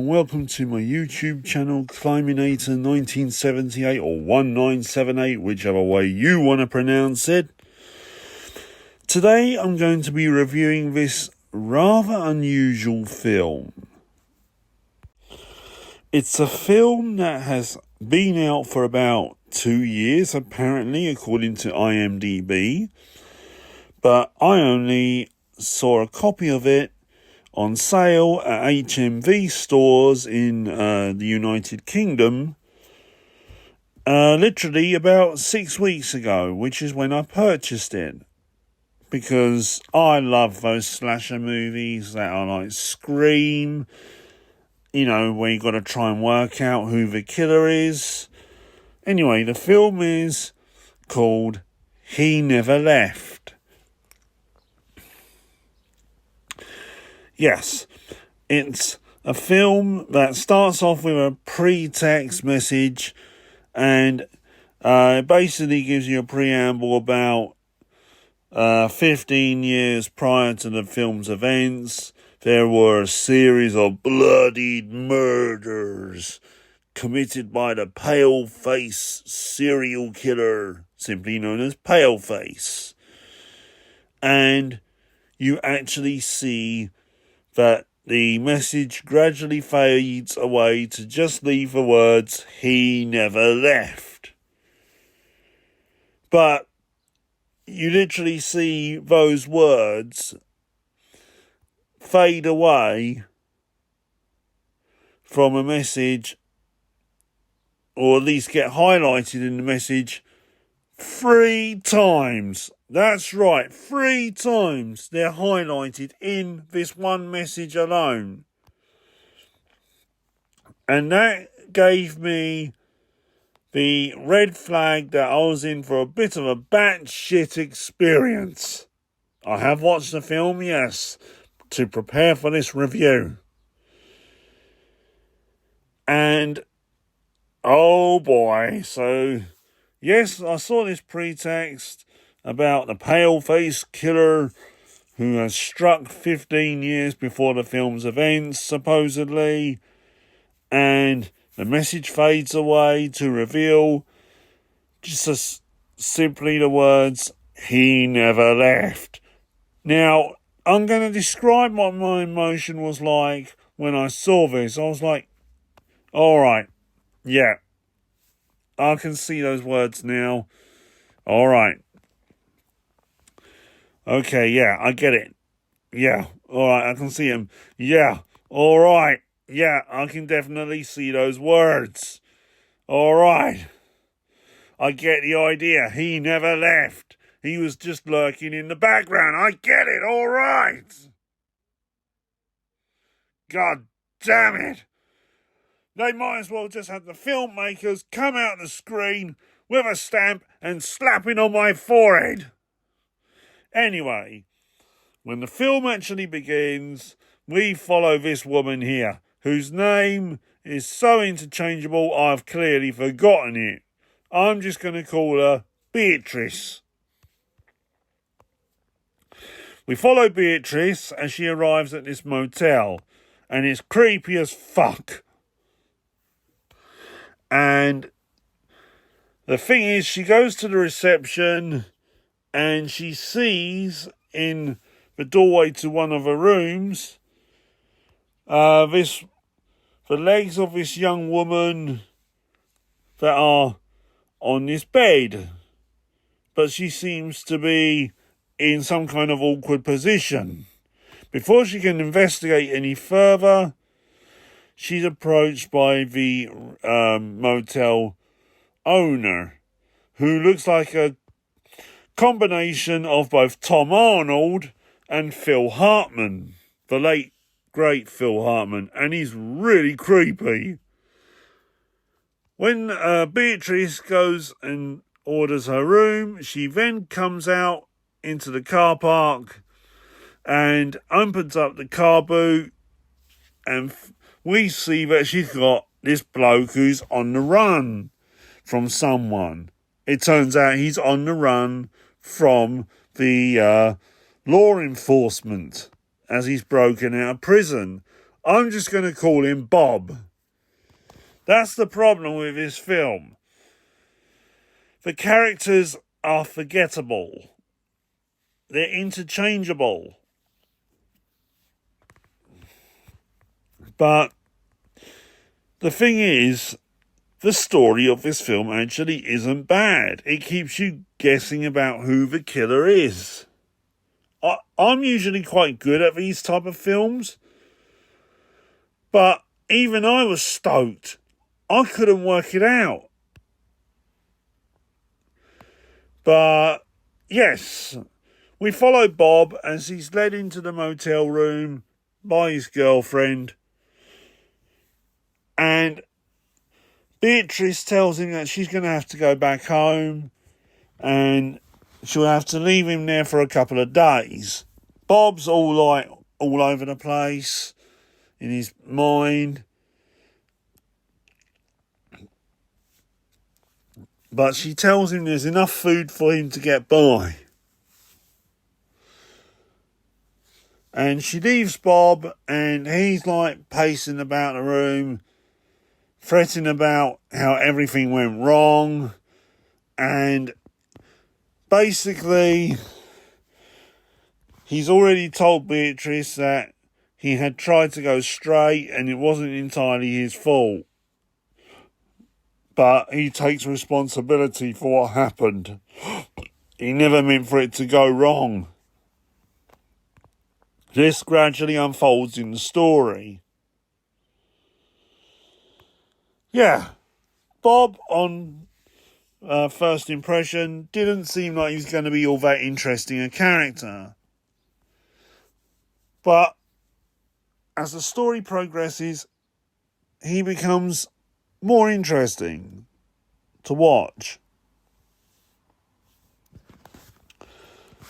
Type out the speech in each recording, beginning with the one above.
and welcome to my YouTube channel, Climbinator1978 or 1978, whichever way you want to pronounce it. Today I'm going to be reviewing this rather unusual film. It's a film that has been out for about 2 years, apparently, according to IMDb, but I only saw a copy of it on sale at HMV stores in the United Kingdom literally about 6 weeks ago, which is when I purchased it. Because I love those slasher movies that are like Scream, where you got to try and work out who the killer is. Anyway, the film is called He Never Left. Yes, it's a film that starts off with a pre-text message and basically gives you a preamble about 15 years prior to the film's events. There were a series of bloodied murders committed by the Paleface serial killer, simply known as Paleface. And you actually see that the message gradually fades away to just leave the words, "He never left." But you literally see those words fade away from a message, or at least get highlighted in the message 3 times. That's right, 3 times they're highlighted in this one message alone. And that gave me the red flag that I was in for a bit of a batshit experience. I have watched the film, yes, to prepare for this review. And, oh boy, so, yes, I saw this pretext about the Paleface killer who has struck 15 years before the film's events, supposedly, and the message fades away to reveal just simply the words, "He never left." Now, I'm going to describe what my emotion was like when I saw this. I was like, alright, yeah, I can see those words now. Alright. Okay, yeah, I get it. Yeah, alright, I can see him. Yeah, alright. Yeah, I can definitely see those words. Alright. I get the idea. He never left. He was just lurking in the background. I get it, alright. God damn it. They might as well just have the filmmakers come out the screen with a stamp and slap it on my forehead. Anyway, when the film actually begins, we follow this woman here, whose name is so interchangeable I've clearly forgotten it. I'm just going to call her Beatrice. We follow Beatrice as she arrives at this motel, and it's creepy as fuck. And the thing is, she goes to the reception and she sees in the doorway to one of her rooms the legs of this young woman that are on this bed, but she seems to be in some kind of awkward position. Before she can investigate any further, she's approached by the motel owner, who looks like a combination of both Tom Arnold and Phil Hartman, the late great Phil Hartman, and he's really creepy. When Beatrice goes and orders her room, she then comes out into the car park and opens up the car boot, and we see that she's got this bloke who's on the run from someone. It turns out he's on the run from the law enforcement as he's broken out of prison. I'm just going to call him Bob. That's the problem with this film. The characters are forgettable. They're interchangeable. But the thing is, the story of this film actually isn't bad. It keeps you guessing about who the killer is. I'm usually quite good at these type of films, but even I was stoked. I couldn't work it out. But yes, we follow Bob as he's led into the motel room by his girlfriend, and Beatrice tells him that she's going to have to go back home and she'll have to leave him there for a couple of days. Bob's all over the place in his mind. But she tells him there's enough food for him to get by. And she leaves Bob, and he's like pacing about the room, fretting about how everything went wrong. And basically, he's already told Beatrice that he had tried to go straight and it wasn't entirely his fault. But he takes responsibility for what happened. He never meant for it to go wrong. This gradually unfolds in the story. Yeah, Bob, on first impression, didn't seem like he was going to be all that interesting a character. But as the story progresses, he becomes more interesting to watch.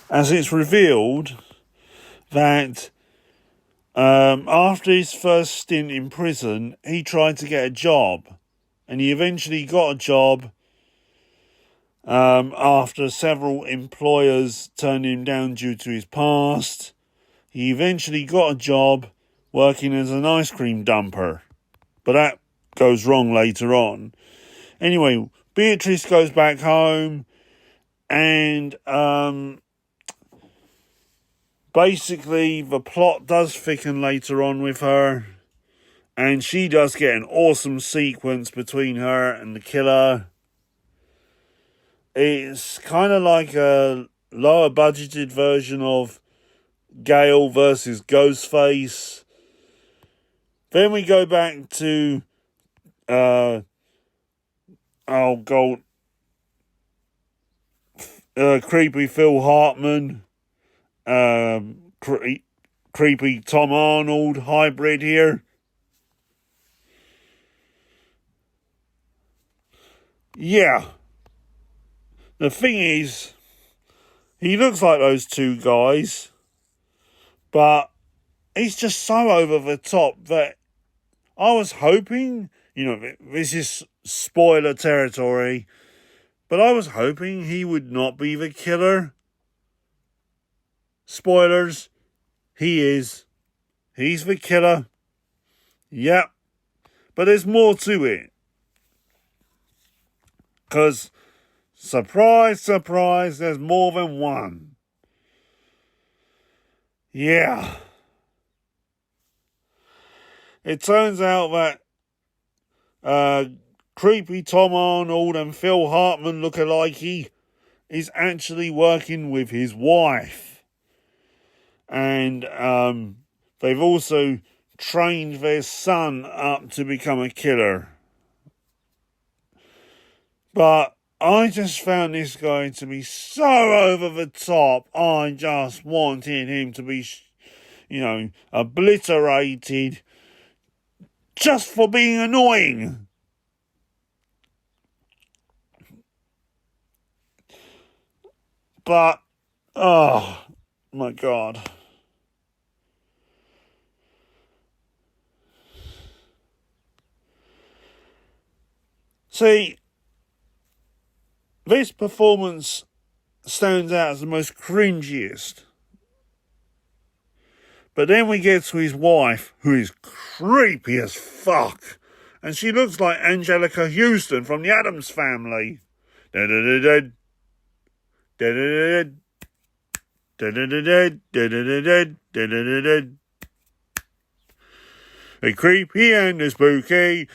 As it's revealed that after his first stint in prison, he tried to get a job. And he eventually got a job after several employers turned him down due to his past. He eventually got a job working as an ice cream dumper. But that goes wrong later on. Anyway, Beatrice goes back home and basically the plot does thicken later on with her, and she does get an awesome sequence between her and the killer. It's kind of like a lower budgeted version of Gale versus Ghostface. Then we go back to creepy Phil Hartman, creepy Tom Arnold hybrid here. Yeah. The thing is, he looks like those two guys, but he's just so over the top that I was hoping, this is spoiler territory, but I was hoping he would not be the killer. Spoilers, he is. He's the killer. Yep. But there's more to it. Because, surprise, surprise, there's more than one. Yeah. It turns out that creepy Tom Arnold and Phil Hartman look-alike is actually working with his wife. And they've also trained their son up to become a killer. But I just found this guy to be so over the top. I just wanted him to be, obliterated just for being annoying. But, oh my God. See, this performance stands out as the most cringiest. But then we get to his wife, who is creepy as fuck. And she looks like Angelica Houston from the Addams Family. Da-da-da-da. Da-da-da-da. Da-da-da-da. Da-da-da-da. Da-da-da-da. The creepy and the spooky.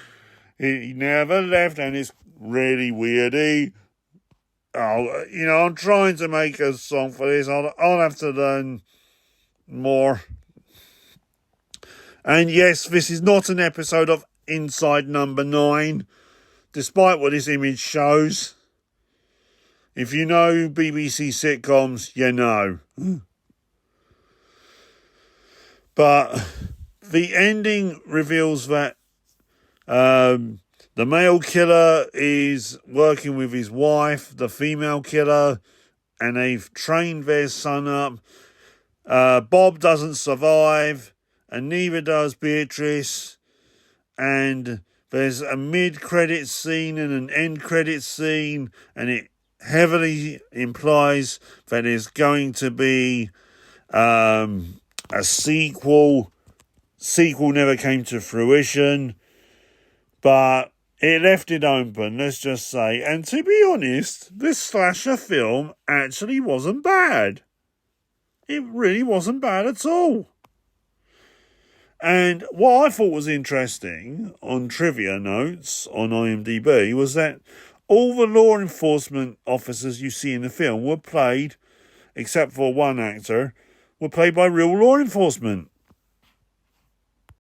He never left, and it's really weirdy. Oh, I'm trying to make a song for this. I'll have to learn more. And yes, this is not an episode of Inside Number 9, despite what this image shows. If you know BBC sitcoms, you know. But the ending reveals that the male killer is working with his wife, the female killer, and they've trained their son up. Bob doesn't survive, and neither does Beatrice. And there's a mid-credit scene and an end-credit scene, and it heavily implies that there's going to be a sequel. Sequel never came to fruition, but it left it open, let's just say. And to be honest, this slasher film actually wasn't bad. It really wasn't bad at all. And what I thought was interesting on trivia notes on IMDb was that all the law enforcement officers you see in the film were played, except for one actor, were played by real law enforcement.